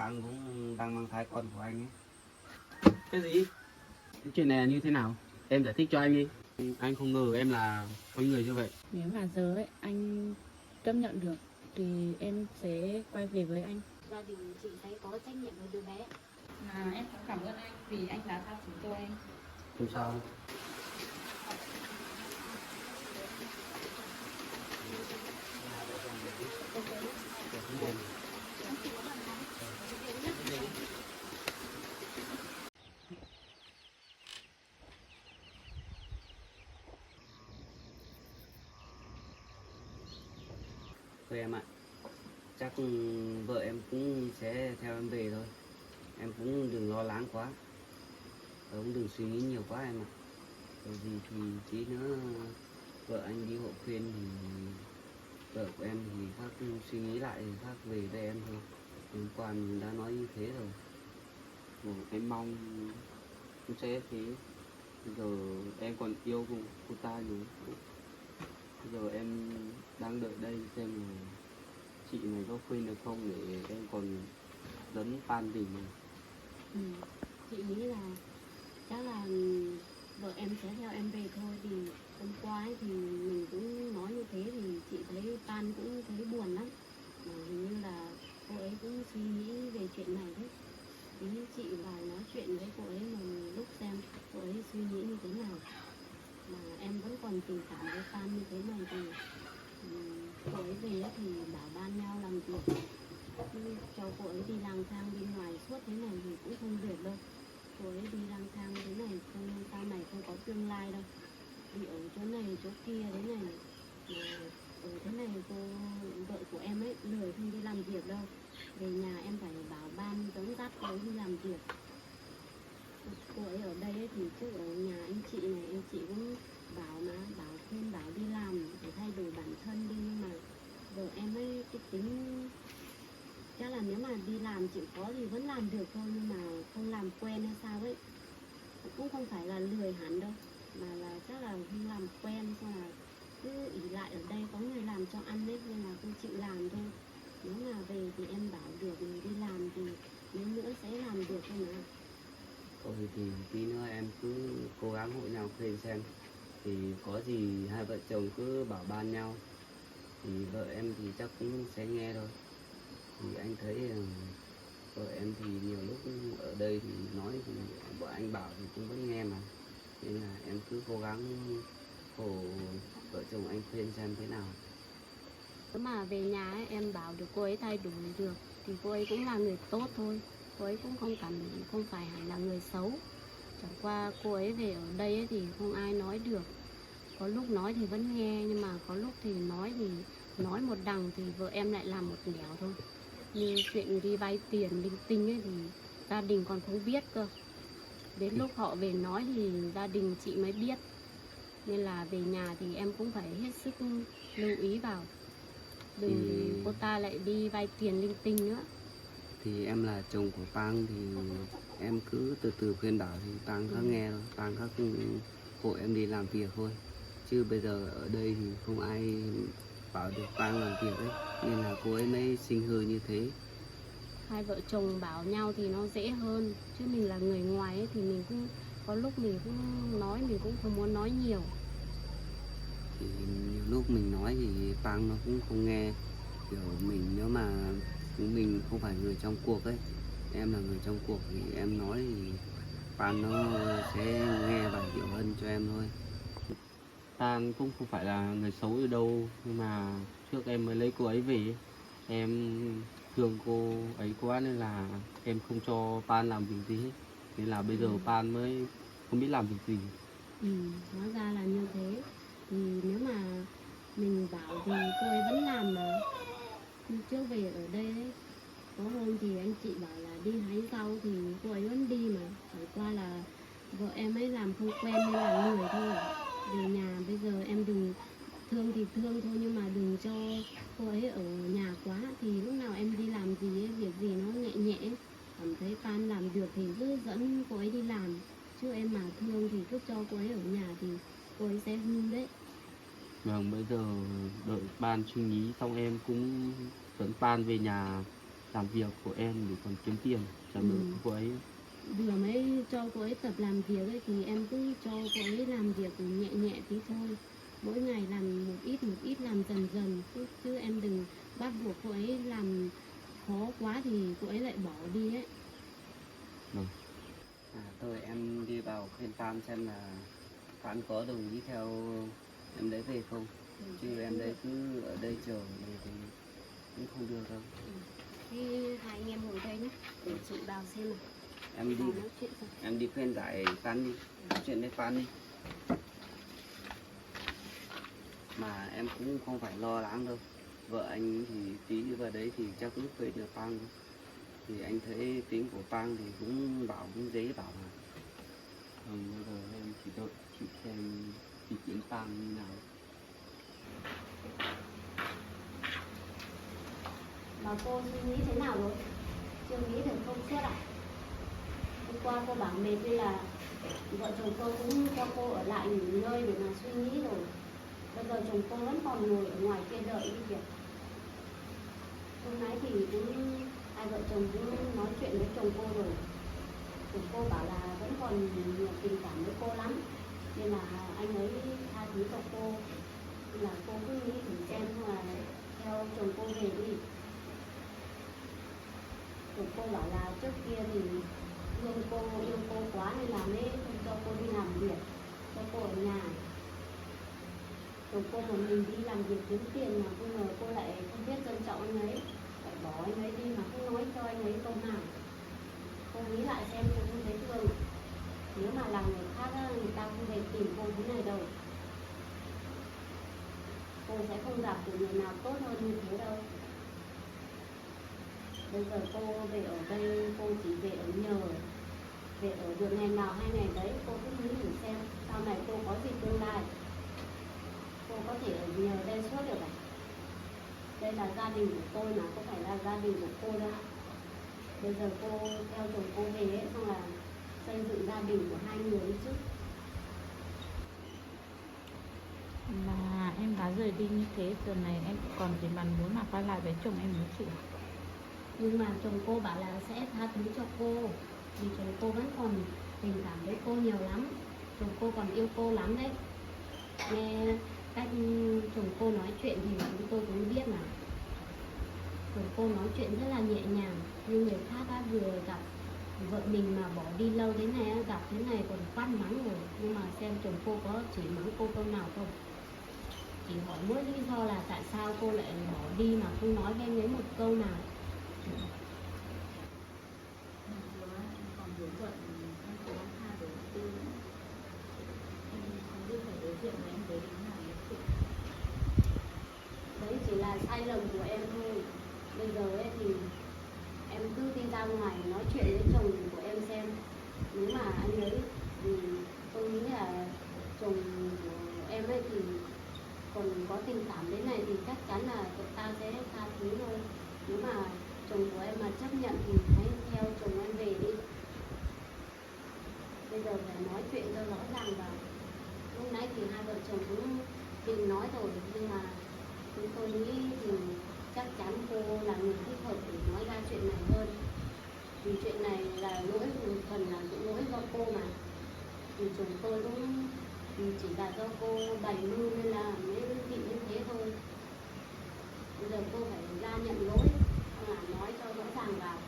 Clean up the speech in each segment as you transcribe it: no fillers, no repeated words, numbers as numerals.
Phan cũng đang mang thai con của anh ấy. Cái gì? Cái chuyện này là như thế nào? Em giải thích cho anh đi. Anh không ngờ em là con người như vậy. Nếu mà giờ ấy anh chấp nhận được thì em sẽ quay về với anh. Gia đình chị thấy có trách nhiệm với đứa bé. Em cũng cảm ơn anh vì anh đã tha thứ cho em. Không sao. Thôi em ạ, chắc vợ em cũng sẽ theo em về thôi. Em cũng đừng lo lắng quá, cũng đừng suy nghĩ nhiều quá em ạ. Bởi vì thì tí nữa vợ anh đi hộ khuyên thì vợ của em thì khác suy nghĩ lại thì khác về với em thôi. Hôm qua mình đã nói như thế rồi. Em mong cũng sẽ thế. Bây giờ em còn yêu cô ta nữa. Bây giờ em đang đợi đây xem là chị này có khuyên được không để em còn dẫn Phan về này. Chị nghĩ là chắc là vợ em sẽ theo em về thôi. Thì hôm qua ấy thì mình cũng nói như thế thì chị thấy Phan cũng thấy buồn lắm. Mà hình như là cô ấy cũng suy nghĩ về chuyện này đấy. Ý chị vào nói chuyện với cô ấy một lúc xem cô ấy suy nghĩ như thế nào. Mà em vẫn còn tình cảm với Phan như thế này thì cô ấy về thì bảo ban nhau làm việc. Chứ cho cô ấy đi lang thang bên ngoài suốt thế này thì cũng không được đâu. Cô ấy đi lang thang thế này không, sau này không có tương lai đâu. Đi ở chỗ này chỗ kia thế này mà ở thế này vợ của em ấy lười không đi làm việc đâu. Về nhà em phải bảo ban dẫn dắt cô ấy đi làm việc. Cô ấy ở đây ấy thì trước ở nhà anh chị này anh chị cũng bảo khuyên bảo đi làm để thay đổi bản thân đi, nhưng mà vợ em ấy cái tính chắc là nếu mà đi làm chịu khó thì vẫn làm được thôi, nhưng mà không làm quen hay sao ấy, cũng không phải là lười hẳn đâu mà là chắc là không làm quen, xong là cứ ỷ lại ở đây có người làm cho ăn ấy nên là không chịu làm thôi. Nếu mà về thì em bảo được mình đi làm thì nếu nữa sẽ làm được thôi mà. Thôi thì tí nữa em cứ cố gắng hội nhau khuyên xem. Thì có gì hai vợ chồng cứ bảo ban nhau. Thì vợ em thì chắc cũng sẽ nghe thôi. Thì anh thấy vợ em thì nhiều lúc ở đây thì nói thì vợ anh bảo thì cũng vẫn nghe mà. Nên là em cứ cố gắng khổ vợ chồng anh khuyên xem thế nào. Nếu mà về nhà ấy, em bảo được cô ấy thay đổi được thì cô ấy cũng là người tốt thôi. Cô ấy cũng không phải hẳn là người xấu. Chẳng qua cô ấy về ở đây ấy thì không ai nói được. Có lúc nói thì vẫn nghe, nhưng mà có lúc thì nói một đằng thì vợ em lại làm một nẻo thôi. Như chuyện đi vay tiền linh tinh ấy thì gia đình còn không biết cơ. Đến lúc họ về nói thì gia đình chị mới biết. Nên là về nhà thì em cũng phải hết sức lưu ý vào. Đừng cô ta lại đi vay tiền linh tinh nữa. Thì em là chồng của Pang thì em cứ từ từ khuyên bảo thì Pang khác nghe thôi. Pang khác hộ em đi làm việc thôi. Chứ bây giờ ở đây thì không ai bảo được Pang làm việc ấy. Nên là cô ấy mới sinh hư như thế. Hai vợ chồng bảo nhau thì nó dễ hơn. Chứ mình là người ngoài ấy thì mình cũng có lúc mình cũng nói, mình cũng không muốn nói nhiều. Thì nhiều lúc mình nói thì Pang nó cũng không nghe. Kiểu mình nếu mà mình không phải người trong cuộc ấy, em là người trong cuộc thì em nói thì Pang nó sẽ nghe và hiểu hơn cho em thôi. Phan cũng không phải là người xấu ở đâu, nhưng mà trước em mới lấy cô ấy về, em thương cô ấy quá nên là em không cho Phan làm việc gì hết. Nên là bây giờ Phan mới không biết làm việc gì. Hóa ra là như thế. Thì nếu mà mình bảo thì cô ấy vẫn làm mà. Như trước về ở đây ấy, có hôm thì anh chị bảo là đi hái rau thì cô ấy vẫn đi mà. Chẳng qua là vợ em ấy làm không quen nên là lười thôi. Về nhà bây giờ em đừng thương thì thương thôi, nhưng mà đừng cho cô ấy ở nhà quá. Thì lúc nào em đi làm gì ấy, việc gì nó nhẹ nhẹ ấy, cảm thấy Phan làm được thì cứ dẫn cô ấy đi làm. Chứ em mà thương thì cứ cho cô ấy ở nhà thì cô ấy sẽ hư đấy. Vâng, bây giờ đợi Phan suy nghĩ xong em cũng dẫn Phan về nhà làm việc của em để còn kiếm tiền trả nợ cô ấy. Vừa mới cho cô ấy tập làm việc ấy thì em cứ cho cô ấy làm việc nhẹ nhẹ tí thôi, mỗi ngày làm một ít làm dần dần chứ em đừng bắt buộc cô ấy làm khó quá thì cô ấy lại bỏ đi ấy. Thôi em đi vào khuyên Phan xem là Phan có đồng ý theo em đấy về không, chứ em đấy cứ ở đây chờ này thì cũng không được đâu. Thế hai anh em ngồi đây nhé, để chị vào xem nào. Em đi, Vào nói chuyện thôi. em đi khuyên giải Phan đi, nói chuyện với Phan đi. Mà em cũng không phải lo lắng đâu, vợ anh thì tí vào đấy thì chắc cũng khuyên được Phan thôi. Thì anh thấy tính của Phan thì cũng bảo cũng dễ bảo mà. Bây giờ em chỉ đợi chị xem ý kiến Phan như nào. Mà cô suy nghĩ thế nào rồi? Chưa nghĩ được không suốt à? Hôm qua cô bảo mệt nên là vợ chồng tôi cũng cho cô ở lại nghỉ ngơi để mà suy nghĩ rồi. Bây giờ chồng cô vẫn còn ngồi ở ngoài kia đợi đi việc. Hôm nay thì cũng hai vợ chồng cũng nói chuyện với chồng cô rồi. Chồng cô bảo là vẫn còn nhiều tình cảm với cô lắm, nên là anh ấy tha thứ cho cô. Nên là cô cứ nghĩ thử xem thôi là theo chồng cô về đi. Chồng cô bảo là trước kia thì yêu cô quá nên là mới không cho cô đi làm việc, cho cô ở nhà. Chồng cô một mình đi làm việc kiếm tiền mà không ngờ cô lại không biết trân trọng anh ấy, phải bỏ anh ấy đi mà không nói cho anh ấy câu nào. Cô nghĩ lại xem cô không thấy thương. Nếu mà là người khác á, người ta không thể tìm cô thế này đâu. Cô sẽ không gặp được người nào tốt hơn như thế đâu. Bây giờ cô về ở đây, cô chỉ về ở nhờ, về ở được ngày nào hai ngày đấy. Cô cứ nghĩ thử xem sau này cô có gì tương lai, cô có thể ở nhờ đây suốt được à? Đây là gia đình của tôi mà, không phải là gia đình của cô đâu. Bây giờ cô theo chồng cô về ấy, xong là xây dựng gia đình của hai người đi chứ. Mà em đã rời đi như thế, giờ này em còn cái mong muốn mà quay lại với chồng em nữa chị. Nhưng mà chồng cô bảo là sẽ tha thứ cho cô, vì chồng cô vẫn còn tình cảm với cô nhiều lắm. Chồng cô còn yêu cô lắm đấy. Nghe cách chồng cô nói chuyện thì chúng tôi cũng biết mà. Chồng cô nói chuyện rất là nhẹ nhàng, nhưng người khác đã vừa gặp vợ mình mà bỏ đi lâu thế này, gặp thế này còn quát mắng rồi. Nhưng mà xem chồng cô có chỉ mắng cô câu nào không? Chỉ hỏi mỗi lý do là tại sao cô lại bỏ đi mà không nói với anh ấy một câu nào. Còn hiếu thuận em có tha đối tư nữa. Em không biết phải đối diện với em đấy thế nào nữa chị. Đấy chỉ là sai lầm của em thôi. Bây giờ ấy thì em cứ đi ra ngoài nói chuyện với chồng của em xem. Nếu mà anh ấy thì tôi nghĩ là chồng của em ấy thì còn có tình cảm đến này thì chắc chắn là cậu ta sẽ tha thứ thôi. Nếu mà chồng của em mà chấp nhận thì hãy theo chồng em về đi. Bây giờ phải nói chuyện cho rõ ràng vào. Lúc nãy thì hai vợ chồng cũng định nói rồi, nhưng mà chúng tôi nghĩ thì chắc chắn cô là người thích hợp để nói ra chuyện này hơn. Vì chuyện này là lỗi một phần là cũng lỗi do cô mà. Vì chồng tôi cũng chỉ là do cô bày mưu nên là mới bị như thế thôi. Bây giờ cô phải ra nhận lỗi, là nói cho rõ ràng vào.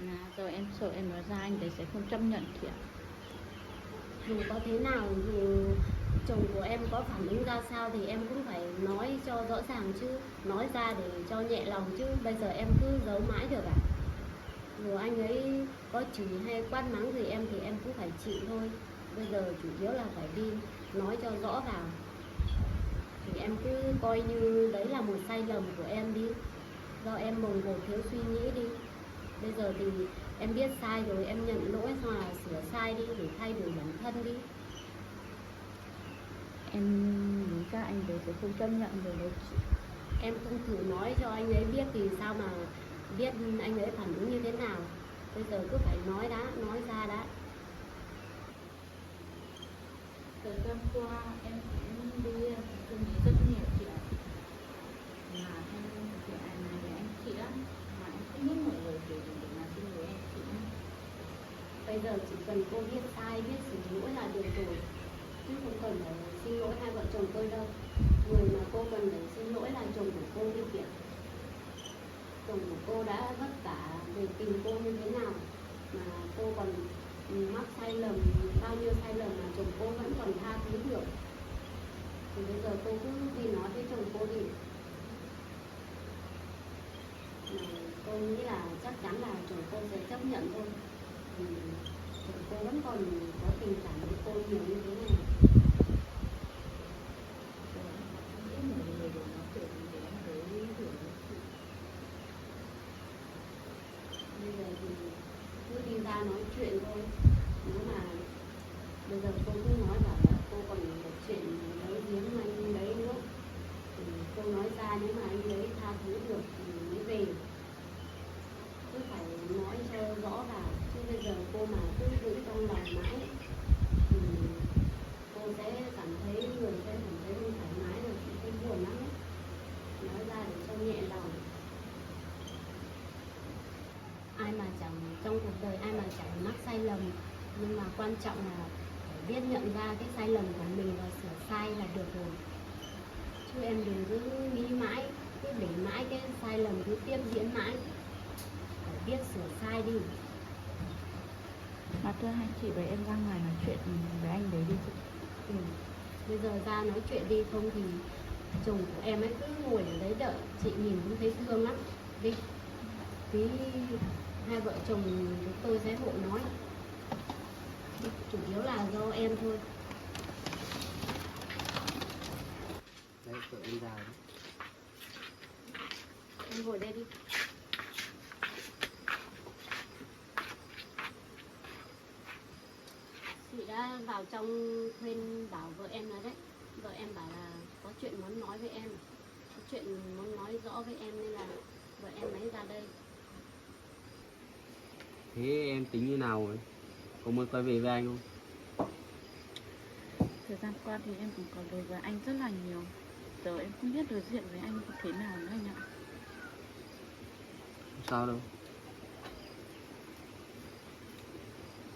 Mà giờ em sợ em nói ra anh đấy sẽ không chấp nhận chị ạ. Dù có thế nào, dù chồng của em có phản ứng ra sao thì em cũng phải nói cho rõ ràng chứ, nói ra để cho nhẹ lòng chứ. Bây giờ em cứ giấu mãi được à? Dù anh ấy có chửi hay quát mắng gì em thì em cũng phải chịu thôi. Bây giờ chủ yếu là phải đi nói cho rõ vào. Thì em cứ coi như đấy là một sai lầm của em đi, do em mồng một thiếu suy nghĩ đi. Bây giờ thì em biết sai rồi, em nhận lỗi xong là sửa sai đi để thay đổi bản thân đi. Em nghĩ các anh đấy sẽ không chấp nhận rồi đấy chị. Em cũng thử nói cho anh ấy biết thì sao mà biết anh ấy phản ứng như thế nào. Bây giờ cứ phải nói đã, nói ra đã. Thời gian qua em cũng đi suy nghĩ rất nhiều chị ạ. Mà em thực hiện này với anh chị bây giờ chỉ cần cô biết sai, biết sửa lỗi là được rồi, chứ không cần phải xin lỗi hai vợ chồng tôi đâu. Người mà cô cần phải xin lỗi là chồng của cô đi kìa. Chồng của cô đã vất vả để tìm cô như thế nào mà cô còn mắc sai lầm, bao nhiêu sai lầm mà chồng cô vẫn còn tha thứ được. Thì bây giờ cô cứ đi nói với chồng cô đi. Mà tôi nghĩ là chắc chắn là chồng cô sẽ chấp nhận thôi. Vì chồng cô vẫn còn có tình cảm với cô nhiều như thế này. Nghĩ một người để nói chuyện để em thấy hiểu được sự. Bây giờ thì cứ đi ra nói chuyện thôi. Nếu mà bây giờ cô cứ nói bảo là cô còn một chuyện lấy giếng anh đấy nữa, thì cô nói ra nếu mà anh đấy tha thứ được thì mới về. Cứ phải nói cho rõ vào, chứ bây giờ cô mà cứ giữ trong lòng mãi thì cô sẽ cảm thấy, người sẽ cảm thấy không thoải mái, rồi chị thấy buồn lắm ấy. Nói ra để cho nhẹ lòng. Ai mà chẳng, trong cuộc đời ai mà chẳng mắc sai lầm, nhưng mà quan trọng là phải biết nhận ra cái sai lầm của mình và sửa sai là được rồi. Chứ em đừng cứ nghĩ mãi, cứ để mãi cái sai lầm cứ tiếp diễn mãi. Phải biết sửa sai đi. Mà thưa hai chị, vậy em ra ngoài nói chuyện với anh đấy đi chị. Ừ. Bây giờ ra nói chuyện đi, không thì chồng của em ấy cứ ngồi ở đấy đợi, chị nhìn cũng thấy thương lắm. Đi, tí hai vợ chồng chúng tôi sẽ hộ nói. Chủ yếu là do em thôi. Đấy, vợ em già đấy. Em ngồi đây đi. Chị đã vào trong khuyên bảo vợ em rồi đấy. Vợ em bảo là có chuyện muốn nói với em, có chuyện muốn nói rõ với em, nên là vợ em lấy ra đây. Thế em tính như nào rồi? Có muốn quay về với anh không? Thời gian qua thì em cũng có lời với anh rất là nhiều. Giờ em không biết đối diện với anh thế nào nữa anh ạ. Không sao đâu.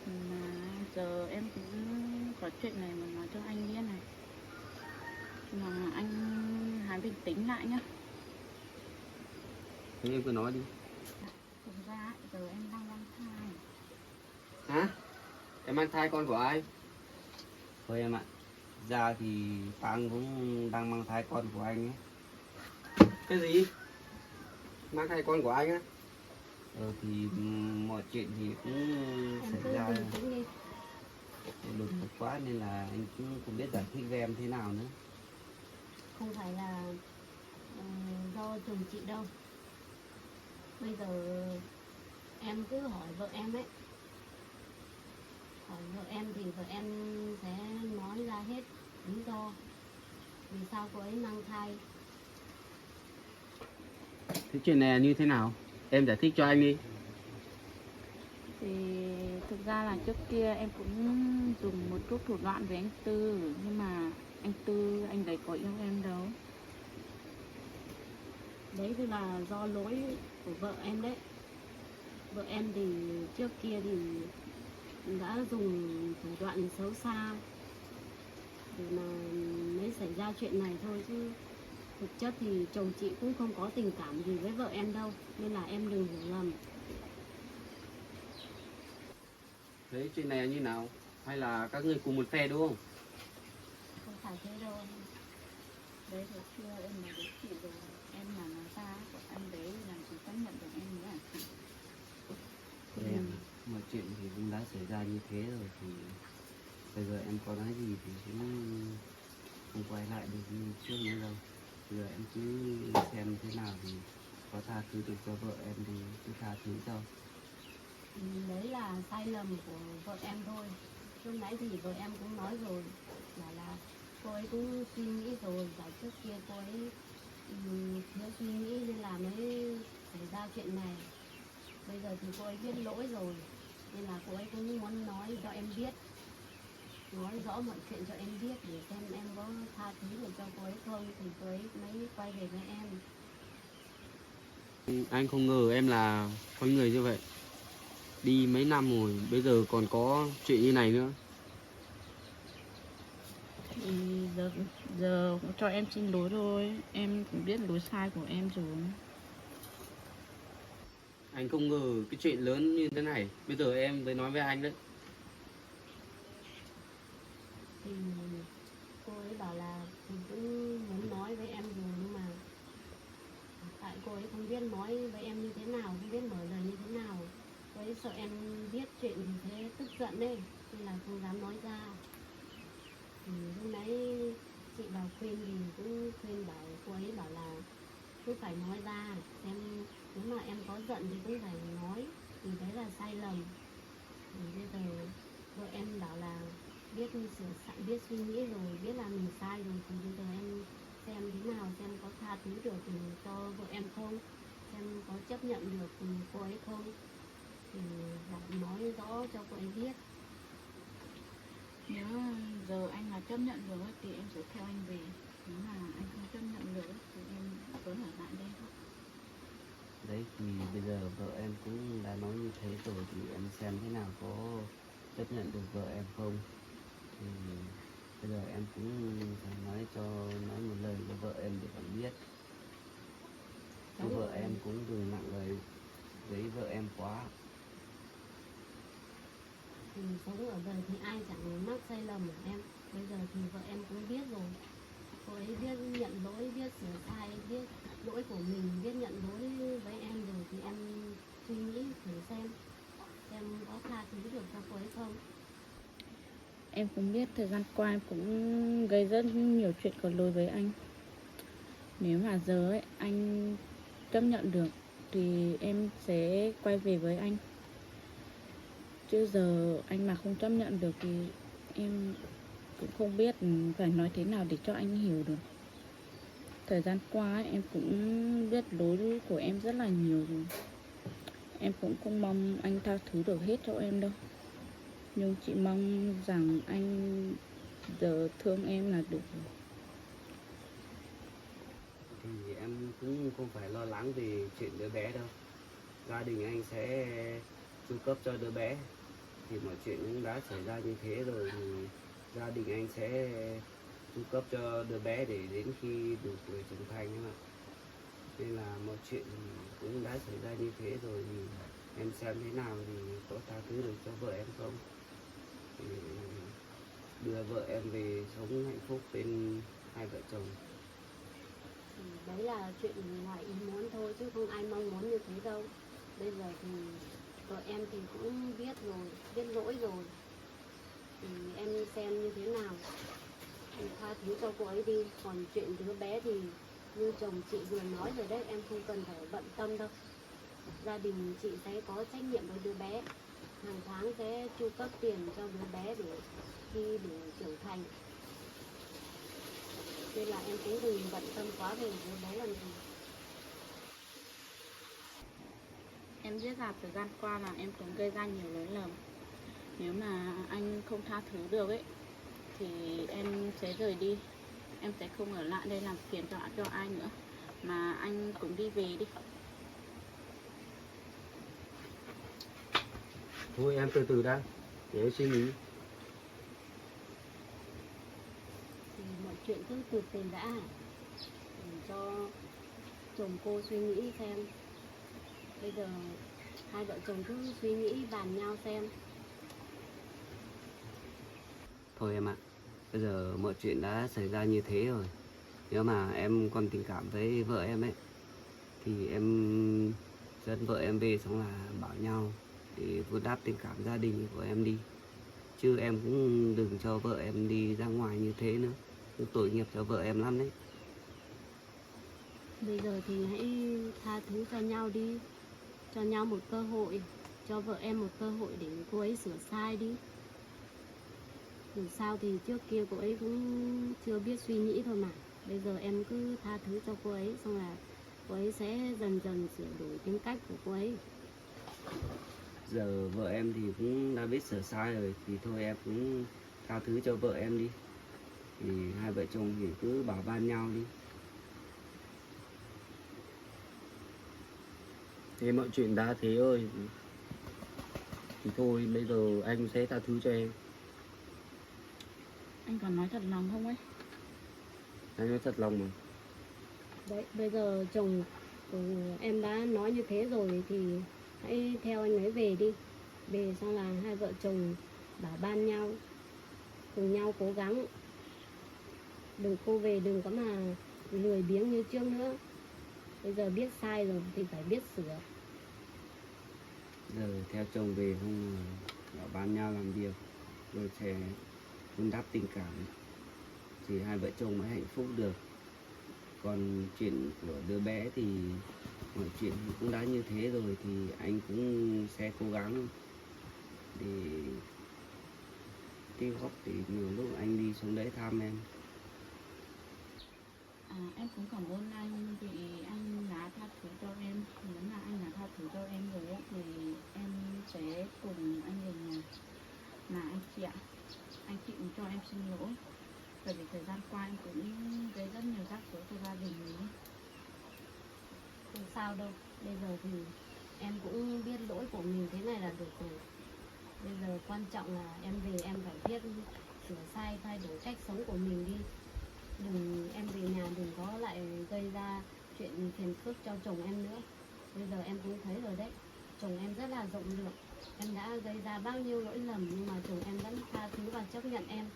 Mà giờ em cũng có chuyện này mà nói cho anh biết này. Mà anh hãy bình tĩnh lại nhá. Thế em cứ nói đi. Thực ra ấy, giờ em đang mang thai. Hả? Em mang thai con của ai? Thôi em ạ, ra thì Tăng cũng đang mang thai con của anh ấy. Cái gì? Mang thai con của anh á? Thì mọi chuyện thì cũng Em xảy cứ ra bình tĩnh đi. đột ngột quá nên là anh cũng không biết giải thích với em thế nào nữa. Không phải là do chồng chị đâu. Bây giờ em cứ hỏi vợ em ấy. Hỏi vợ em thì vợ em sẽ nói ra hết lý do vì sao cô ấy mang thai. Thế chuyện này là như thế nào? Em giải thích cho anh đi. Thì thực ra là trước kia em cũng dùng một chút thủ đoạn với anh Tư. Nhưng mà anh Tư, anh đấy có yêu em đâu. Đấy thì là do lỗi của vợ em đấy. Vợ em thì trước kia thì đã dùng thủ đoạn xấu xa để mà mới xảy ra chuyện này thôi, chứ thực chất thì chồng chị cũng không có tình cảm gì với vợ em đâu, nên là em đừng hiểu lầm. Thế chuyện này là như nào? Hay là các người cùng một phe đúng không? Không phải thế đâu. Đấy hồi xưa em nói với chị rồi. Em mà nói ra của anh đấy làm chị chấp nhận được em nữa hả chị? Em, mọi chuyện thì cũng đã xảy ra như thế rồi thì bây giờ em có nói gì thì cũng không quay lại được như trước nữa đâu. Bây giờ em cứ xem thế nào thì có tha thứ được cho vợ em thì cứ tha thứ cho. Đấy là sai lầm của vợ em thôi. Lúc nãy thì vợ em cũng nói rồi, bảo là cô ấy cũng suy nghĩ rồi, và trước kia cô ấy thiếu suy nghĩ nên là mới xảy ra chuyện này. Bây giờ thì cô ấy biết lỗi rồi, nên là cô ấy cũng muốn nói cho em biết, nói rõ mọi chuyện cho em biết để xem em có tha thứ được cho cô ấy không, thì cô ấy mới quay về với em. Anh không ngờ em là con người như vậy. đi mấy năm rồi, bây giờ còn có chuyện như này nữa. Thì giờ cũng cho em xin lỗi thôi, em cũng biết lỗi sai của em rồi. Anh không ngờ cái chuyện lớn như thế này, bây giờ em mới nói với anh đấy. Thì cô ấy bảo là mình cũng muốn nói với em rồi, nhưng mà tại cô ấy không biết nói với em như thế nào, không biết mở lời như thế nào. Cô ấy sợ em biết chuyện thì thế tức giận đấy, nên là không dám nói ra. Thì lúc nãy chị vào khuyên thì cũng khuyên bảo cô ấy bảo là cứ phải nói ra, xem nếu mà em có giận thì cũng phải nói, thì đấy là sai lầm. Thì bây giờ vợ em bảo là biết sửa sai, biết suy nghĩ rồi, biết là mình sai rồi, thì bây giờ em xem thế nào, xem có tha thứ được thì cho vợ em không, xem có chấp nhận được cô ấy không, thì phải nói rõ cho cô ấy biết. Nếu giờ anh là chấp nhận được ấy, thì em sẽ theo anh về. Nếu mà anh không chấp nhận được ấy, thì em vẫn ở lại đây thôi. Đấy thì bây giờ vợ em cũng đã nói như thế rồi, thì em xem thế nào có chấp nhận được vợ em không. Thì bây giờ em cũng phải nói một lời cho vợ em để em biết. Chứ vợ em cũng đừng nặng lời với vợ em quá. Thì sống ở đời thì ai chẳng mắc sai lầm hả em? Bây giờ thì vợ em cũng biết rồi, cô ấy biết nhận lỗi, biết sửa sai, biết lỗi của mình, biết nhận lỗi với em rồi, thì em suy nghĩ thử xem có tha thứ được cho cô ấy không. Em cũng biết thời gian qua em cũng gây rất nhiều chuyện có lỗi với anh. Nếu mà giờ ấy anh chấp nhận được thì em sẽ quay về với anh. Chứ giờ anh mà không chấp nhận được thì em cũng không biết phải nói thế nào để cho anh hiểu được. Thời gian qua ấy, em cũng biết lỗi của em rất là nhiều rồi. Em cũng không mong anh tha thứ được hết cho em đâu. Nhưng chị mong rằng anh giờ thương em là được rồi. Thì em cũng không phải lo lắng về chuyện đứa bé đâu. Gia đình anh sẽ chu cấp cho đứa bé. Thì mọi chuyện cũng đã xảy ra như thế rồi, thì gia đình anh sẽ chu cấp cho đứa bé để đến khi đủ tuổi trưởng thành ấy mà. Nên là mọi chuyện cũng đã xảy ra như thế rồi, thì em xem thế nào thì có tha thứ được cho vợ em không, thì đưa vợ em về sống hạnh phúc bên hai vợ chồng. Thì đấy là chuyện ngoài ý muốn thôi, chứ không ai mong muốn như thế đâu. Bây giờ thì vợ em thì cũng biết rồi, biết lỗi rồi, thì em xem như thế nào thì tha thứ cho cô ấy đi. Còn chuyện đứa bé thì như chồng chị vừa nói rồi đấy, em không cần phải bận tâm đâu. Gia đình chị sẽ có trách nhiệm với đứa bé, hàng tháng sẽ chu cấp tiền cho đứa bé để khi đủ trưởng thành. Nên là em cũng đừng bận tâm quá về đứa bé làm gì. Em biết là thời gian qua là em cũng gây ra nhiều lỗi lầm. Nếu mà anh không tha thứ được ấy thì em sẽ rời đi. Em sẽ không ở lại đây làm phiền cho ai nữa, mà anh cũng đi về đi. Thôi em từ từ đã, để em suy nghĩ. Thì mọi chuyện cứ từ từ đã, để cho chồng cô suy nghĩ xem. Bây giờ hai vợ chồng cứ suy nghĩ bàn nhau xem. Thôi em ạ, bây giờ mọi chuyện đã xảy ra như thế rồi. Nếu mà em còn tình cảm với vợ em ấy, thì em dẫn vợ em về xong là bảo nhau để vun đắp tình cảm gia đình của em đi. Chứ em cũng đừng cho vợ em đi ra ngoài như thế nữa, cũng tội nghiệp cho vợ em lắm đấy. Bây giờ thì hãy tha thứ cho nhau đi, cho nhau một cơ hội, cho vợ em một cơ hội để cô ấy sửa sai đi. Dù sao thì trước kia cô ấy cũng chưa biết suy nghĩ thôi mà. Bây giờ em cứ tha thứ cho cô ấy, xong là cô ấy sẽ dần dần sửa đổi tính cách của cô ấy. Giờ vợ em thì cũng đã biết sửa sai rồi, thì thôi em cũng tha thứ cho vợ em đi. Thì hai vợ chồng thì cứ bảo ban nhau đi. Thế mọi chuyện đã thế rồi, thì thôi bây giờ anh sẽ tha thứ cho em. Anh còn nói thật lòng không ấy? Anh nói thật lòng mà. Đấy, bây giờ chồng của em đã nói như thế rồi thì hãy theo anh ấy về đi. Về xong là hai vợ chồng bảo ban nhau, cùng nhau cố gắng. Đừng cô về đừng có mà lười biếng như trước nữa. Bây giờ biết sai rồi thì phải biết sửa. Giờ theo chồng về không bảo ban nhau làm việc rồi sẽ vun đắp tình cảm thì hai vợ chồng mới hạnh phúc được. Còn chuyện của đứa bé thì mọi chuyện cũng đã như thế rồi thì anh cũng sẽ cố gắng để tích góp để nhiều lúc anh đi xuống đấy thăm em. Em cũng cảm ơn anh vì anh đã tha thứ cho em. Nếu mà anh đã tha thứ cho em rồi ấy, thì em sẽ cùng anh về nhà. Mà anh chị ạ, anh chị cũng cho em xin lỗi. Bởi vì thời gian qua em cũng gây rất nhiều rắc rối cho gia đình mình. Không sao đâu. Bây giờ thì em cũng biết lỗi của mình thế này là được rồi. Bây giờ quan trọng là em về em phải biết sửa sai, thay đổi cách sống của mình đi. Đừng em về nhà đừng có lại gây ra chuyện phiền phức cho chồng em nữa. Bây giờ em cũng thấy rồi đấy, chồng em rất là rộng lượng. Em đã gây ra bao nhiêu lỗi lầm nhưng mà chồng em vẫn tha thứ và chấp nhận em.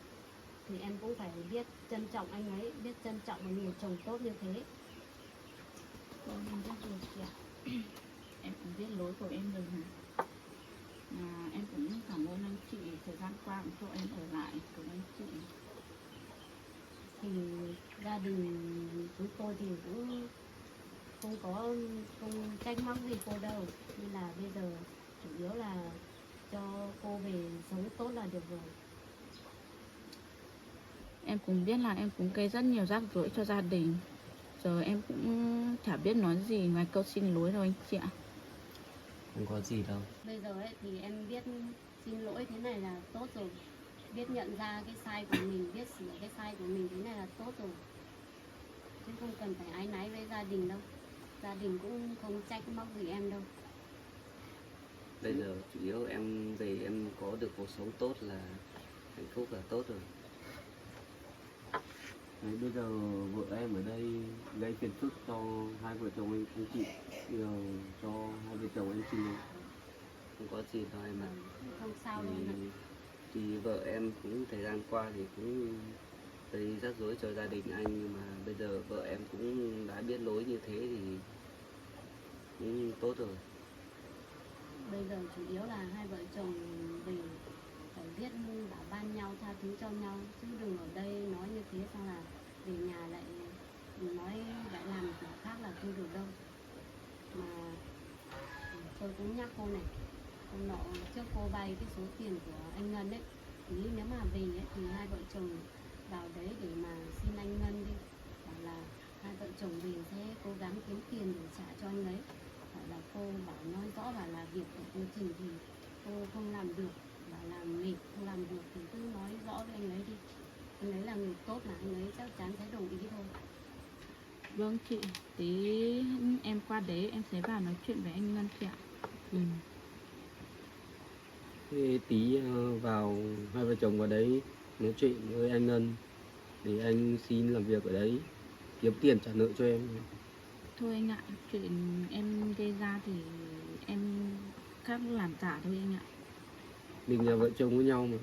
Thì em cũng phải biết trân trọng anh ấy, biết trân trọng một người chồng tốt như thế. Em rất được chị ạ. Em cũng biết lỗi của em rồi mà. Em cũng cảm ơn anh chị thời gian qua cũng cho em ở lại cùng anh chị. Thì gia đình chúng tôi thì cũng không trách móc gì cô đâu, nên là bây giờ chủ yếu là cho cô về sống tốt là được rồi. Em cũng biết là em cũng gây rất nhiều rắc rối cho gia đình. Giờ em cũng chả biết nói gì ngoài câu xin lỗi đâu anh chị ạ. Không có gì đâu. Bây giờ ấy thì em biết xin lỗi thế này là tốt rồi, biết nhận ra cái sai của mình, biết sửa cái sai của mình thế này là tốt rồi, chứ không cần phải áy náy với gia đình đâu. Gia đình cũng không trách móc gì em đâu. Bây giờ chủ yếu em về em có được cuộc sống tốt là hạnh phúc là tốt rồi. Đấy, bây giờ vợ em ở đây gây phiền phức cho hai vợ chồng anh chị. Bây giờ cho hai vợ chồng anh chị Không có gì đâu em ạ. Không sao đâu ạ. Thì vợ em cũng thời gian qua thì cũng gây rắc rối cho gia đình anh, nhưng mà bây giờ vợ em cũng đã biết lỗi như thế thì cũng tốt rồi. Bây giờ chủ yếu là hai vợ chồng về phải biết bảo ban nhau, tha thứ cho nhau, chứ đừng ở đây nói như thế xong là về nhà lại nói lại làm kiểu khác là không được đâu. Mà tôi cũng nhắc cô này, hôm nọ trước cô vay cái số tiền của anh Ngân ấy, thì nếu mà về ấy, thì hai vợ chồng vào đấy để mà xin anh Ngân đi, bảo là hai vợ chồng về sẽ cố gắng kiếm tiền để trả cho anh ấy. Bảo là cô bảo nói rõ bảo là việc của công trình thì cô không làm được, bảo là mệt không làm được thì cứ nói rõ với anh ấy đi. Anh ấy là người tốt mà, anh ấy chắc chắn sẽ đồng ý thôi. Vâng chị, tí em qua đấy em sẽ vào nói chuyện với anh Ngân chị ạ. Thế tí vào hai vợ chồng vào đấy nói chuyện với anh Ngân để anh xin làm việc ở đấy kiếm tiền trả nợ cho em. Thôi anh ạ, chuyện em gây ra thì em khác làm giả thôi anh ạ. Mình là vợ chồng với nhau mà,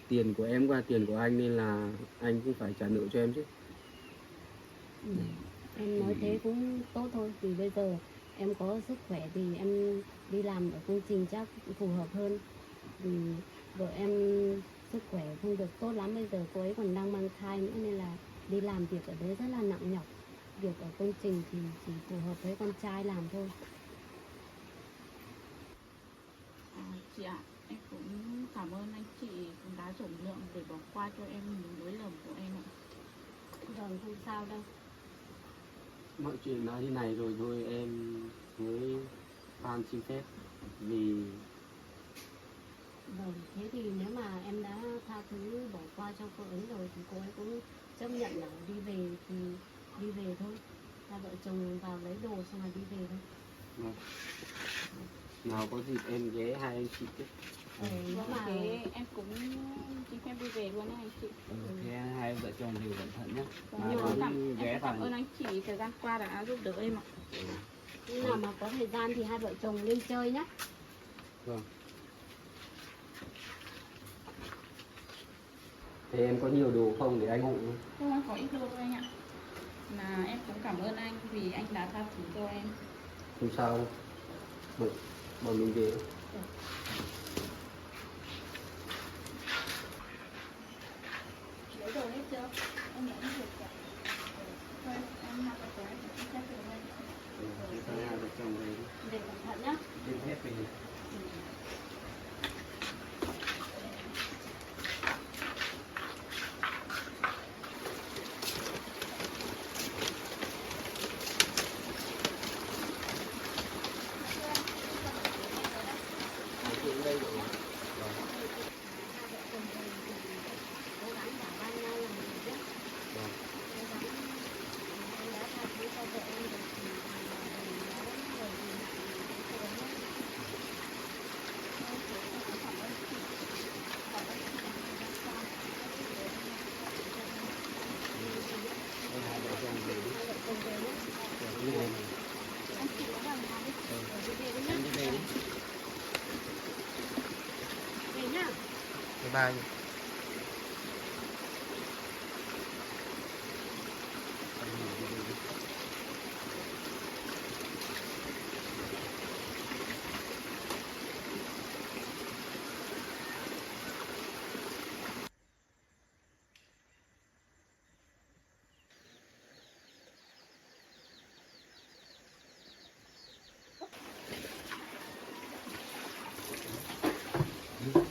tiền của em qua tiền của anh nên là anh cũng phải trả nợ cho em chứ. Em nói thế cũng tốt thôi, vì bây giờ em có sức khỏe thì em đi làm ở công trình chắc phù hợp hơn. Vì vợ em sức khỏe không được tốt lắm, bây giờ cô ấy còn đang mang thai nữa nên là đi làm việc ở đấy rất là nặng nhọc. Việc ở công trình thì chỉ phù hợp với con trai làm thôi. Chị ạ, em cũng cảm ơn anh chị cũng đã rộng lượng để bỏ qua cho em những lỗi lầm của em ạ. Rồi không sao đâu. Mọi chuyện đã như này rồi thôi em với Phan xin phép vì Vâng, thế thì nếu mà em đã tha thứ bỏ qua cho cô ấy rồi thì cô ấy cũng chấp nhận là đi về thì đi về thôi. Hai vợ chồng vào lấy đồ xong là đi về thôi. vâng. nào có dịp em ghé hai anh chị chứ. Nhưng mà thế em cũng xin phép đi về luôn đấy anh chị. Thế hai vợ chồng đều cẩn thận nhé. Vâng, Mà nhưng mà cũng ghé em cảm vào. ơn anh chị thời gian qua đã giúp đỡ em ạ. Khi nào mà có thời gian thì hai vợ chồng lên chơi nhé. Vâng. Thế em có nhiều đồ không để anh hộ không? Không, em có ít đồ thôi anh ạ. Mà em cũng cảm ơn anh vì anh đã tha thứ cho em. Không sao đâu. Bọn mình về. Lấy đồ hết chưa? Em đã được cả. Thôi, em hai vợ chồng em cũng xếp được anh. Thế hai vợ chồng về đi. Về cẩn thận nhé. Đem hết về. Đây rồi. Hai vợ chồng về thì cố gắng bảo ban nhau làm việc nhé. Vâng. Cố gắng em đã tha thứ cho vợ em rồi thì về nó rồi thì lại cho nó nhé. Thế hai vợ chồng về đi. Hai vợ chồng về nhé. Rồi, đi về. Anh chị cũng làm đi. Rồi đi về đi nhé. Em đi về đi. Về nhá. Bye bye.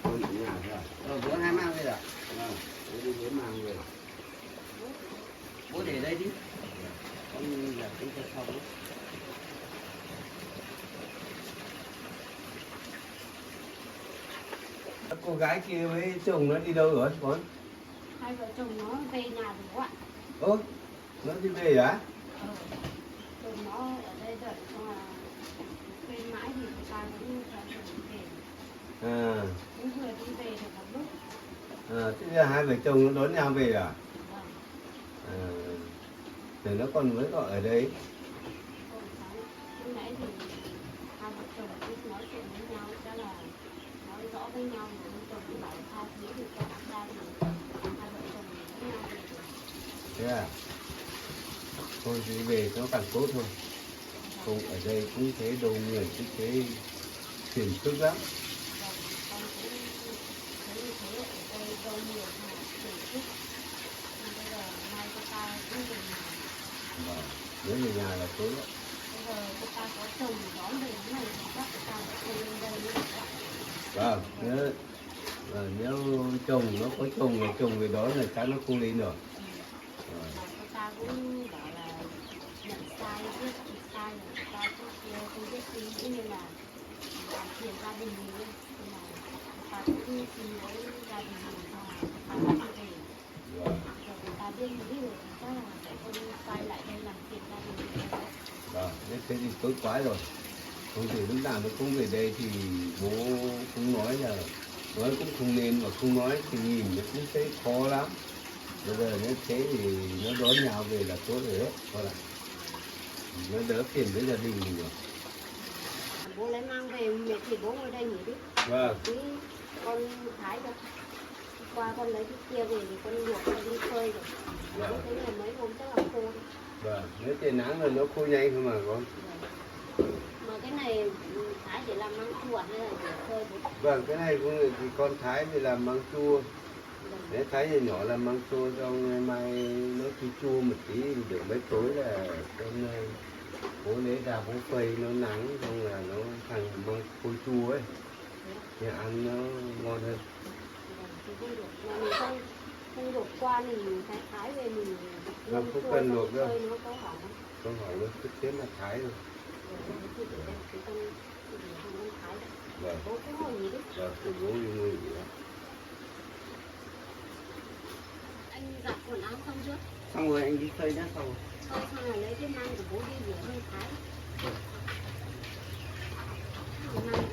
Con ở nhà rồi. Bố hai mang về rồi. Vâng. Bố đi bố mang về. Bố để đây đi. Con là cũng cho xong. Cô gái kia với chồng nó đi đâu rồi con? Hai vợ chồng nó về nhà rồi bố ạ. Ơ, nó đi về hả? Chồng nó ở đây đợi xong là quên mãi thì người ta cũng phải về. À, Cũng vừa đi về được một lúc. thế là hai vợ chồng nó đón nhau về à? Vâng. À, rồi nó còn mới gọi ở đây. Còn sáng lúc nãy thì hai vợ chồng cứ nói chuyện với nhau, chắc là nói rõ với nhau rồi ông chồng cũng bảo tha thứ thì cho bác ra thì hai vợ chồng với nhau về rồi. Thế à? Thôi thì về nó càng tốt thôi. Không ở đây cũng thế đông người cũng thế phiền phức lắm. Vâng, con cũng thấy như thế ở đây đông nhiều mà phiền phức. Nhưng bây giờ mai cô ta cũng về nhà. Vâng, nếu về nhà là tốt lắm. Bây giờ cô ta có chồng đón về thế này thì chắc cô ta sẽ không lên đây nữa các bạn. Vâng, nếu chồng nó có chồng mà chồng về đó là chắc nó không lên rồi. Rồi. Mà cô ta cũng bảo là nhận sai, biết sai rồi cô ta cũng kia không biết suy nghĩ như là làm phiền gia đình mình ấy. Nhưng mà cô ta cũng xin lỗi gia đình mình xong là cô ta cũng về. Vâng. Rồi người ta biết rồi thì chắc là sẽ không quay lại đây làm phiền gia đình mình nữa. Vâng, thế thì tốt quá rồi. Không thể lúc nào nó không về đây thì bố cũng nói là nói cũng không nên mà không nói thì nhìn nó cũng thấy khó lắm. Bây giờ nếu thế thì nó đón nhau về là tốt rồi đấy. Thôi là nó đỡ phiền với gia đình mình rồi. Bố lấy mang về mẹ thì bố ngồi đây nghỉ đi. Vâng. Tí con thái cho. Qua con lấy cái kia về thì con luộc con đi phơi rồi. Bố thấy là mấy hôm chắc là khô thôi. Vâng, nếu trời nắng rồi nó khô nhanh thôi mà con. Mà cái này thái để làm măng chua hay là để phơi bố? Vâng, cái này cũng thì con thái thì làm măng chua. Nếu thái nhỏ nhỏ làm măng chua xong ngày mai nó chua chua một tí thì được mấy tối là con bố lấy ra bố phơi nó nắng xong là nó thành măng khô chua ấy. Thì ăn nó ngon hơn. Thì không được. Mà mình không luộc qua thì mình thái về mình Vâng, không chua cần xong luộc đâu. phơi nó có hỏng không? Con hỏi nó trực tiếp là thái rồi. Thì để đây thì con thái đấy. Vâng, Bố cứ ngồi nghỉ đi. vâng, thì bố đi ngồi nghỉ đó. Anh giặt quần áo xong chưa? Xong rồi anh đi phơi nhá, xong rồi. Thôi xong là lấy cái măng của bố đi rửa hơi thái. Măng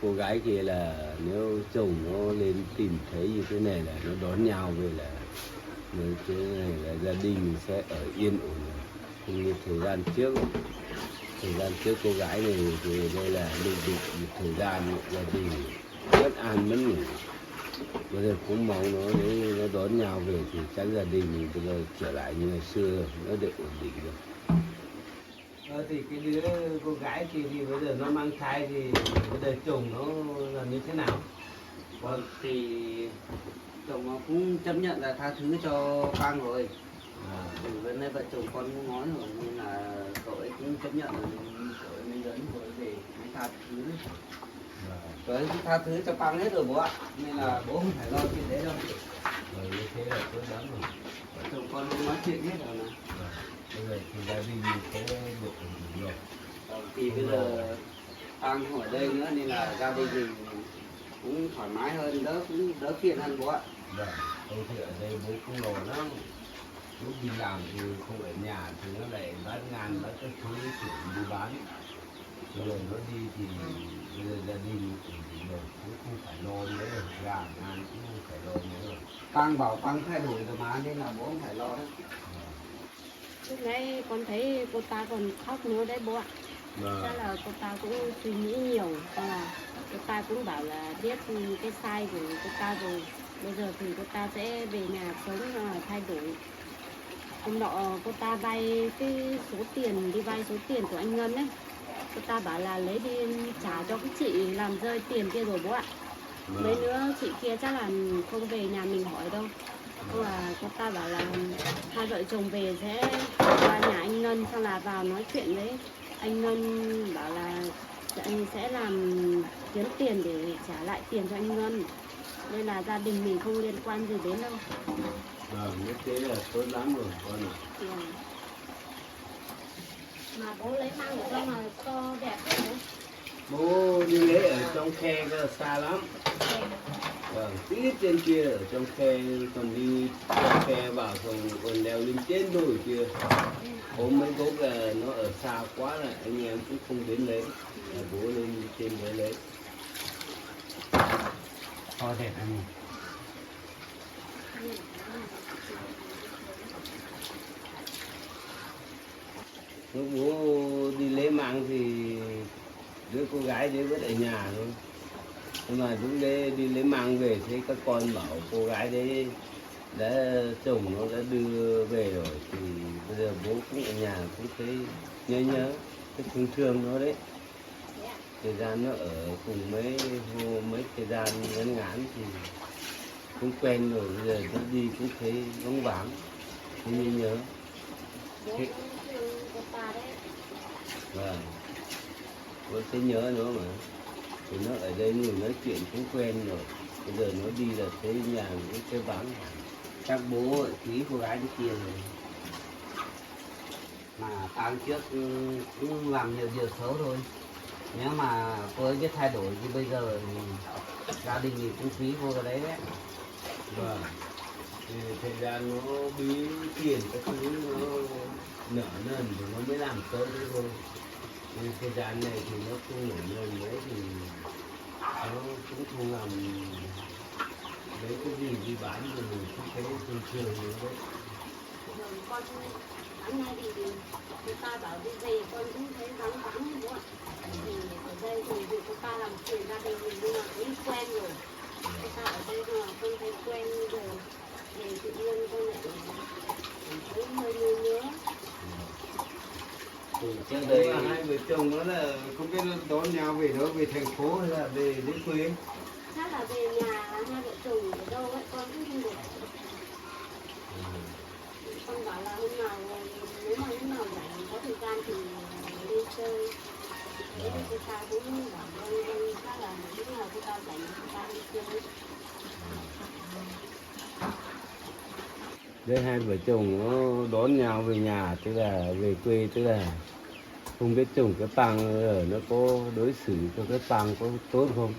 cô gái kia là nếu chồng nó lên tìm thấy như thế này là nó đón nhau về là như thế này là gia đình mình sẽ ở yên ổn, không như thời gian trước. Thời gian trước cô gái này thì đây là định định một thời gian gia đình bất an mất ngủ. Bây giờ cũng mong nó nếu nó đón nhau về thì chắc gia đình mình bây giờ trở lại như ngày xưa rồi, nó được ổn định rồi. Thì cái đứa cô gái thì bây giờ nó mang thai thì bây giờ chồng nó là như thế nào? Vâng, thì chồng nó cũng chấp nhận là tha thứ cho Pang rồi. Thì vấn đề vợ chồng con cũng nói rồi nên là cậu ấy cũng chấp nhận rồi, cậu ấy mới dẫn cậu ấy về mới tha thứ. Cậu ấy cũng tha thứ cho Pang hết rồi bố ạ, nên là bố không phải lo chuyện đấy đâu. Rồi như thế là tốt lắm rồi. Vợ chồng con cũng nói chuyện hết rồi mà. Bây giờ thì gia đình mình sẽ được ổn định rồi. Thì bây giờ Pang không ở đây nữa nên là gia đình mình cũng thoải mái hơn, đỡ phiền hơn bố ạ. Vâng, tôi thì ở đây bố cũng lo lắm. Lúc đi làm thì không ở nhà thì nó lại bắt ngàn bắt các thứ chuyển đi bán. Bây giờ nó đi thì bây giờ gia đình ổn định rồi, cũng không phải lo nữa rồi, gà ngàn cũng không phải lo nữa rồi. Pang bảo Pang thay đổi rồi mà nên là bố không phải lo đấy. Lúc nãy con thấy cô ta còn khóc nữa đấy bố ạ. Vâng. Chắc là cô ta cũng suy nghĩ nhiều, xong là cô ta cũng bảo là biết cái sai của cô ta rồi. Bây giờ thì cô ta sẽ về nhà sống thay đổi. Hôm nọ cô ta vay cái số tiền, đi vay số tiền của anh Ngân ấy. Cô ta bảo là lấy đi trả cho cái chị làm rơi tiền kia rồi bố ạ. Mấy nữa chị kia chắc là không về nhà mình hỏi đâu. Nhưng mà cô ta bảo là hai vợ chồng về sẽ qua nhà anh Ngân, xong là vào nói chuyện với anh Ngân, bảo là anh sẽ làm kiếm tiền để trả lại tiền cho anh Ngân, nên là gia đình mình không liên quan gì đến đâu. Vâng, như thế là tốt lắm rồi con ạ. Mà bố lấy mang ở đâu mà to đẹp thế bố? Bố đi lấy ở trong khe cơ, xa lắm. Vâng, tí trên kia ở trong khe, còn đi trong khe vào còn leo lên trên đồi kia. Có mấy gốc là nó ở xa quá là anh em cũng không đến lấy, là bố lên trên để lấy. To đẹp anh. Lúc bố đi lấy mạng thì đứa cô gái đấy vẫn ở nhà thôi. Nhưng mà lúc đấy đi lấy mạng về thấy các con bảo cô gái đấy đã chồng nó đã đưa về rồi, thì bây giờ bố cũng ở nhà cũng thấy nhớ cái thương thương nó đấy. Thời gian nó ở cùng mấy thời gian ngắn ngắn thì cũng quen rồi, bây giờ nó đi cũng thấy vắng vắng, cũng nhớ. Bố cũng thương cô ta đấy. Vâng, bố thấy nhớ nó mà. Thì nó ở đây người nói chuyện cũng quen rồi, bây giờ nó đi là thấy nhà cũng thấy vắng. Chắc bố quý cô gái đi kia rồi. Mà Pang trước cũng làm nhiều việc xấu thôi. Nếu mà cô ấy biết thay đổi thì bây giờ thì gia đình thì cũng quý cô cái đấy đấy. Vâng, thì thời gian nó bí tiền các thứ nó nở nần thì nó mới làm tốt đấy thôi. Nhưng thời gian này thì nó không nở nần nữa thì nó cũng không làm lấy cái gì đi bán thì mình cũng thấy thường thường nữa đấy. Rồi con sáng nay thì cô ta bảo đi về, con cũng thấy vắng vắng bố ạ. Thì ở đây thì vì cô ta làm chuyện gia đình mình nhưng mà cũng quen rồi. Cô ta ở đây rồi con thấy quen rồi, thì tự nhiên con lại thấy hơi nhớ. Thì trước đây hai vợ chồng nó là không biết nó đón nhau về đâu, về thành phố hay là về đến quê. Chắc là về nhà hai vợ chồng ở đâu ấy con cũng không được. Con bảo là hôm nào nếu mà hôm nào rảnh có thời gian thì đi chơi. Thế thì cô ta cũng bảo vâng chắc là lúc nào cô ta rảnh cô ta đi chơi. Đây hai vợ chồng nó đón nhau về nhà, tức là về quê, tức là không biết chồng cái Pang ở nó có đối xử cho cái Pang có tốt không?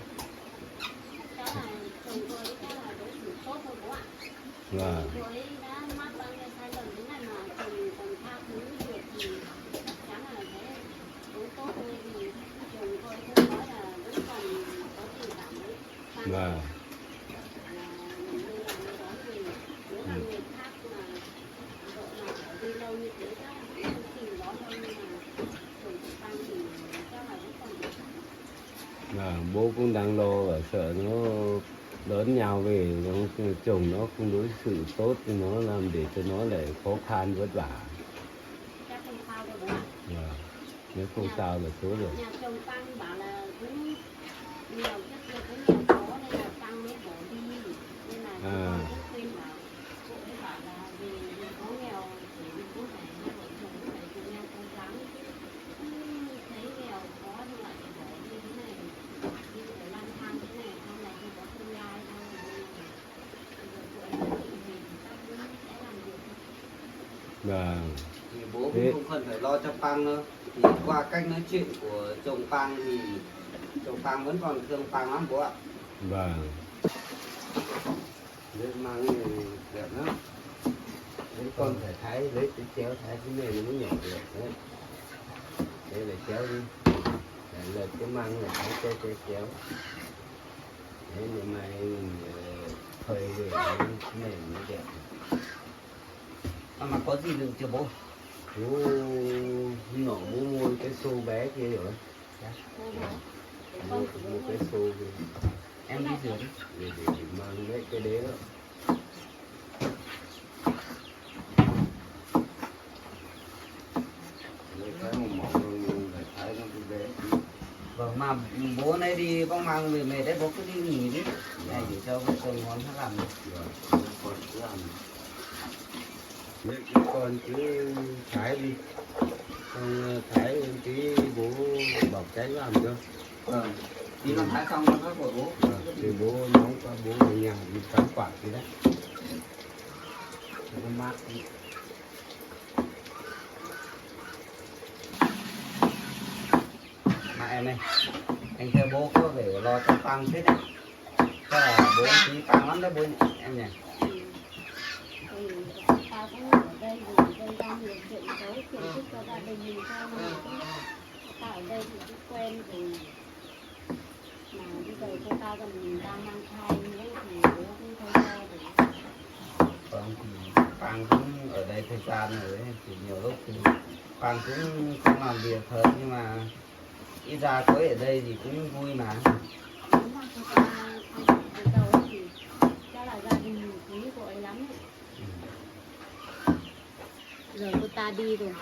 Chắc là chồng cô ấy chắc là đối xử tốt thôi bố ạ. Vâng. Cô ấy đã mắc bao nhiêu sai lầm thế này mà chồng còn tha thứ được thì chắc chắn là sẽ đối tốt thôi, vì chồng cô ấy cũng nói là vẫn còn Vâng. Bố cũng đang lo ở sợ nó lớn nhau về chồng nó không đối xử tốt thì nó làm để cho nó lại khó khăn vất vả. Chắc không sao đâu bố ạ. Nếu không sao là tốt rồi. Nhà chồng Tăng bảo là cũng nhiều chất lượng cũng nhiều khó nên là Tăng mới bỏ đi, nên là con cũng khuyên bảo cô ấy bảo là vì có nghèo thì mình cũng phải hai vợ chồng cũng phải cùng nhau cố gắng, chứ thấy nghèo khó thì lại phải bỏ đi thế này, đi phải lang thang thế này, sau này không có tương lai đâu. Bây giờ cô ấy nói chị thì chắc cũng sẽ làm được. Vâng. Thì bố cũng không cần phải lo cho Pang nữa. Thì qua cách nói chuyện của chồng Pang thì chồng Pang vẫn còn thương Pang lắm bố ạ. Vâng. Đấy mang này đẹp lắm. Đấy con phải thái lấy cái kéo thái cái này nó mới nhỏ được đấy. Đây là kéo đi. Đây là cái măng này thái cái kéo. Đấy nhưng mà mình phơi về cái này nó đẹp. Mà có gì đừng chưa bố? Bố nhỏ bố mua cái xô bé kia rồi. Mua cái xô kia. Em đi rửa đi. Để mang lấy cái đế đó. Lấy cái một mỏng rồi phải thái nó cái bé. Vâng mà bố này đi có mang về mệt đấy bố cứ đi nghỉ đi. Này để cho vợ chồng món nó làm được. Rồi, con cứ làm. Đấy, cái con cứ thái đi. Xong thái tí bố bọc cháy làm cho. Vâng. Đi làm thái xong nó phát của bố. Thì bố nóng qua bố ở nhà đi cắm quạt gì đấy. Cho nó mát đi. Mà em ơi, anh theo bố có phải lo cho Pang hết đấy. Chắc là bố tí Pang lắm đấy bố em nhỉ. Thì ta cũng ở đây thì gây ra nhiều chuyện xấu, phiền phức cho gia đình mình thôi, mà ta ở đây thì cũng quen rồi. Mà bây giờ cô ta còn đang mang thai nữa thì bố cũng thôi lo rồi. Vâng thì Pang cũng ở đây thời gian rồi đấy, thì nhiều lúc thì Pang cũng không làm việc thật nhưng mà ít ra có ở đây thì cũng vui mà. Nếu mà cô ta không từ đầu thì chắc là gia đình mình quý cô ấy lắm ấy. Giờ cô ta đi rồi,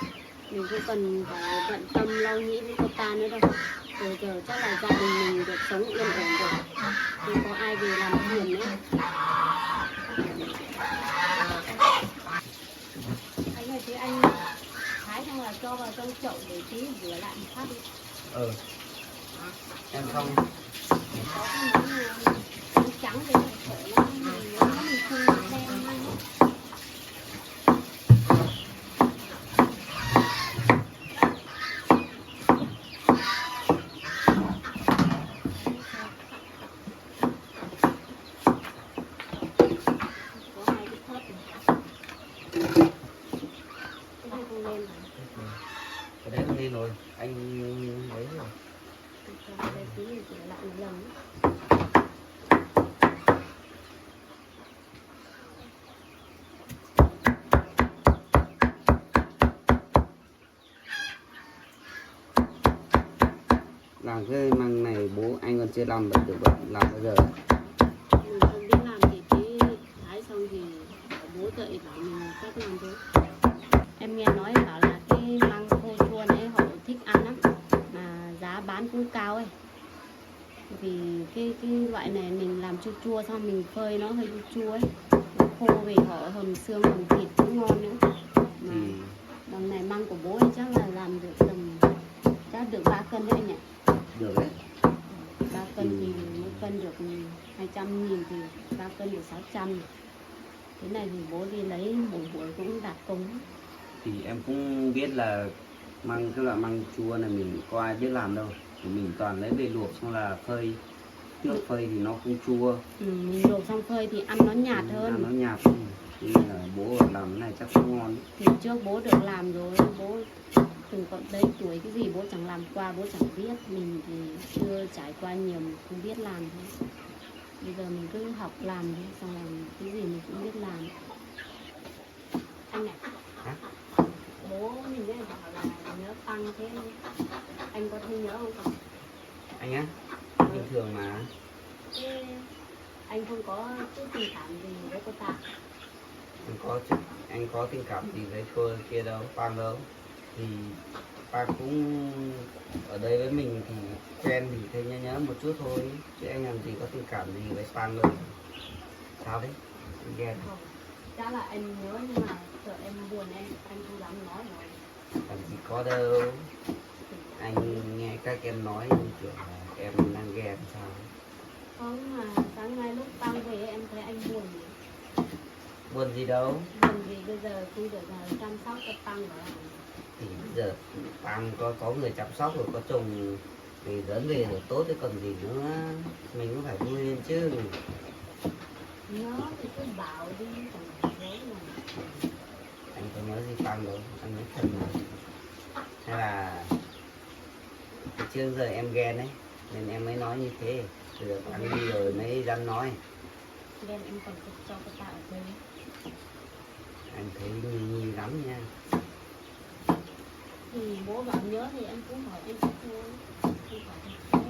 mình cũng cần phải bận tâm lo nghĩ với cô ta nữa đâu. Rồi giờ chắc là gia đình mình được sống yên ổn rồi, không có ai về làm phiền nữa. Anh ơi, thế anh thái xong là cho vào trong chậu để tí rửa lại một phát đi. Em không. Có cái miếng trắng để sợ nó mình không đen ngay. Có hai cái thớt này. Cái này không lên hả? Cái đấy không nên rồi, anh lấy rồi. Cho đây tí thì rửa lại một lần nữa. Làm cái măng này bố anh còn chưa làm được làm bao giờ. Mình không biết làm thì cái thái xong thì bảo bố dậy bảo mình cách làm thôi. Em nghe nói bảo là cái măng khô chua này họ thích ăn lắm, mà giá bán cũng cao ấy. Vì cái loại này mình làm chua chua xong mình phơi nó hơi chua chua ấy, nó khô về họ hầm xương hầm thịt cũng ngon nữa. Mà đằng này măng của bố thì chắc là làm được tầm chắc được 3 cân đấy anh nhỉ? Được đấy. 3 cân thì mỗi cân được 200.000 thì 3 cân được 600. Cái này thì bố đi lấy một buổi cũng đạt công. Thì em cũng biết là măng cái loại măng chua này mình có ai biết làm đâu. Thì mình toàn lấy về luộc xong là phơi. Nước phơi thì nó không chua. Mình luộc xong phơi thì ăn nó nhạt hơn. Ăn nó nhạt hơn. Thì là bố làm cái này chắc cũng ngon. Thì trước bố được làm rồi, bố từng còn đấy tuổi cái gì bố chẳng làm qua, bố chẳng biết. Mình thì chưa trải qua nhiều, mình không biết làm thôi. bây giờ mình cứ học làm đi, xong rồi cái gì mình cũng biết làm. Anh này, Hả? bố mình ấy bảo là nhớ tăng thế, anh có thấy nhớ không? Anh á, bình thường mà. Thế anh không có chút tình cảm gì với cô ta? Anh có tình cảm gì với cô kia đâu, Pang đâu. Thì Pang cũng ở đây với mình thì quen thì thấy nhớ nhớ một chút thôi, chứ anh làm gì có tình cảm gì với Pang đâu. Sao đấy? Anh ghen. Không, chắc là anh nhớ nhưng mà sợ em buồn anh không dám nói rồi. Làm gì có đâu. Anh nghe các em nói như kiểu là em đang ghen sao. Không, mà sáng nay lúc Tăng về em thấy anh buồn. Buồn gì đâu. Buồn vì bây giờ không được chăm sóc cho Tăng rồi. Thì bây giờ Pang có người chăm sóc rồi, có chồng thì dẫn về rồi tốt đấy còn gì nữa. Mình cũng phải vui lên chứ. Nhớ thì cứ bảo đi, còn nhớ mà. Anh có nhớ gì Pang đâu, anh nói thật mà. Hay là từ trước giờ em ghen đấy nên em mới nói như thế. Từ giờ anh đi rồi mới dám nói. Nên em còn cực cho cô ta ở đây. Anh thấy nghi lắm nha. Thì bố bảo nhớ thì em cũng hỏi em thôi. Không phải thế.